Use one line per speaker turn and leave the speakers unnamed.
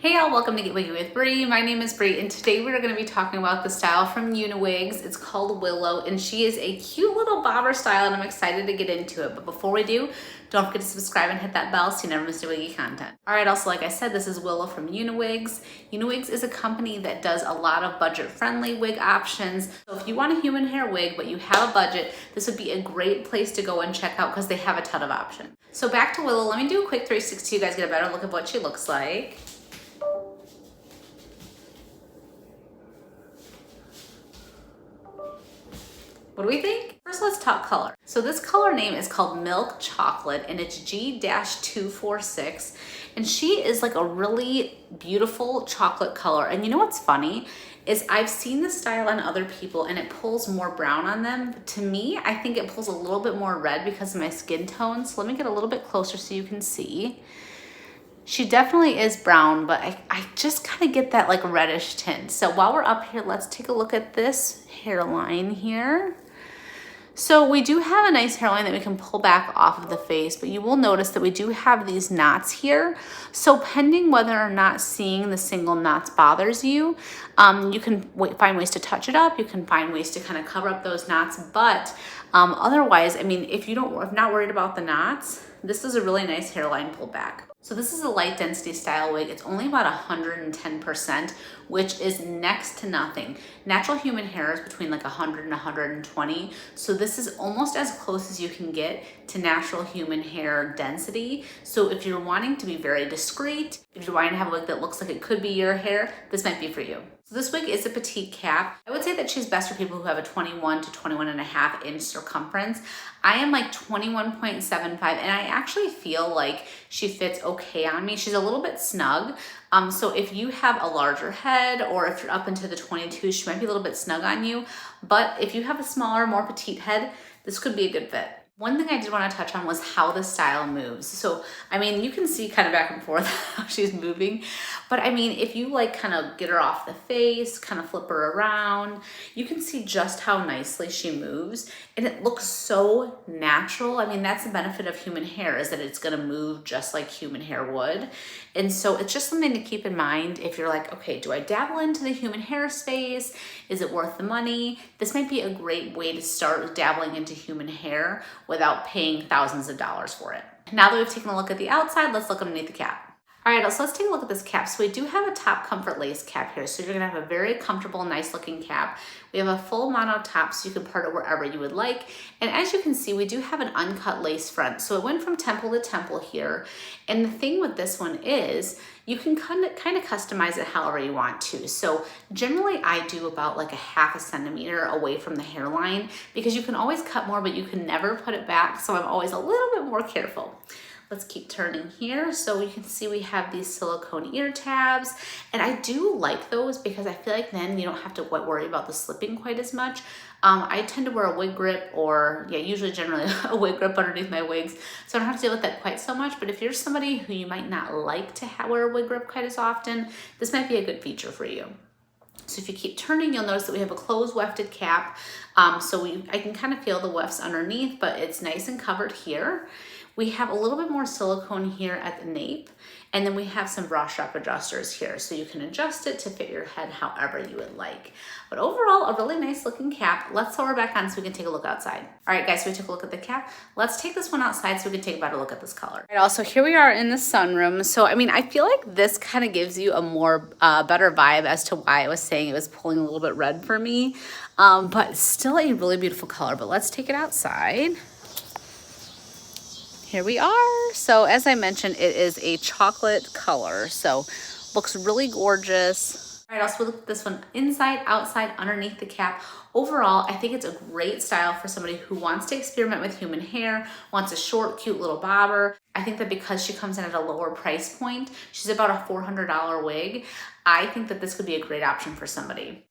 Hey y'all, welcome to Get Wiggy with Brea. My name is Brea and today we're going to be talking about the style from Uniwigs. It's called Willow and she is a cute little bobber style and I'm excited to get into it. But before we do, don't forget to subscribe and hit that bell so you never miss your wiggy content. Alright, also like I said, this is Willow from Uniwigs. Uniwigs is a company that does a lot of budget-friendly wig options. So if you want a human hair wig but you have a budget, this would be a great place to go and check out because they have a ton of options. So back to Willow, let me do a quick 360 so you guys get a better look at what she looks like. What do we think? First, let's talk color. So this color name is called Milk Chocolate and it's G-246. And she is like a really beautiful chocolate color. And you know what's funny is I've seen this style on other people and it pulls more brown on them. But to me, I think it pulls a little bit more red because of my skin tone. So let me get a little bit closer so you can see. She definitely is brown, but I just kind of get that like reddish tint. So while we're up here, let's take a look at this hairline here. So we do have a nice hairline that we can pull back off of the face, but you will notice that we do have these knots here. So pending whether or not seeing the single knots bothers you, you can find ways to touch it up. You can find ways to kind of cover up those knots. But otherwise, I mean, if not worried about the knots, this is a really nice hairline pullback. So this is a light density style wig. It's only about 110%, which is next to nothing. Natural human hair is between like 100 and 120. So this is almost as close as you can get to natural human hair density. So if you're wanting to be very discreet, if you're wanting to have a wig that looks like it could be your hair, this might be for you. So this wig is a petite cap. I would say that she's best for people who have a 21 to 21.5 inch circumference. I am like 21.75 and I actually feel like she fits okay on me. She's a little bit snug. So if you have a larger head or if you're up into the 22, she might be a little bit snug on you. But if you have a smaller, more petite head, this could be a good fit. One thing I did want to touch on was how the style moves. So, I mean, you can see kind of back and forth how she's moving. But I mean, if you like kind of get her off the face, kind of flip her around, you can see just how nicely she moves. And it looks so natural. I mean, that's the benefit of human hair is that it's going to move just like human hair would. And so it's just something to keep in mind if you're like, okay, do I dabble into the human hair space? Is it worth the money? This might be a great way to start dabbling into human hair without paying thousands of dollars for it. Now that we've taken a look at the outside, let's look underneath the cap. All right, so let's take a look at this cap. So we do have a top comfort lace cap here. So you're gonna have a very comfortable, nice looking cap. We have a full mono top so you can part it wherever you would like. And as you can see, we do have an uncut lace front. So it went from temple to temple here. And the thing with this one is you can kind of customize it however you want to. So generally I do about like a ½ centimeter away from the hairline because you can always cut more, but you can never put it back. So I'm always a little bit more careful. Let's keep turning here. So you can see we have these silicone ear tabs and I do like those because I feel like then you don't have to worry about the slipping quite as much. I tend to wear a wig grip or usually generally a wig grip underneath my wigs. So I don't have to deal with that quite so much. But if you're somebody who you might not like to wear a wig grip quite as often, this might be a good feature for you. So if you keep turning, you'll notice that we have a closed wefted cap. I can kind of feel the wefts underneath, but it's nice and covered here. We have a little bit more silicone here at the nape, and then we have some bra strap adjusters here, so you can adjust it to fit your head however you would like. But overall, a really nice looking cap. Let's sew her back on so we can take a look outside. All right, guys, so we took a look at the cap. Let's take this one outside so we can take a better look at this color. All right, also, here we are in the sunroom. So, I mean, I feel like this kind of gives you a more better vibe as to why I was saying it was pulling a little bit red for me, but still a really beautiful color. But let's take it outside. Here we are. So as I mentioned, it is a chocolate color. So looks really gorgeous. All right, also look at this one inside, outside, underneath the cap. Overall, I think it's a great style for somebody who wants to experiment with human hair, wants a short, cute little bobber. I think that because she comes in at a lower price point, she's about a $400 wig. I think that this could be a great option for somebody.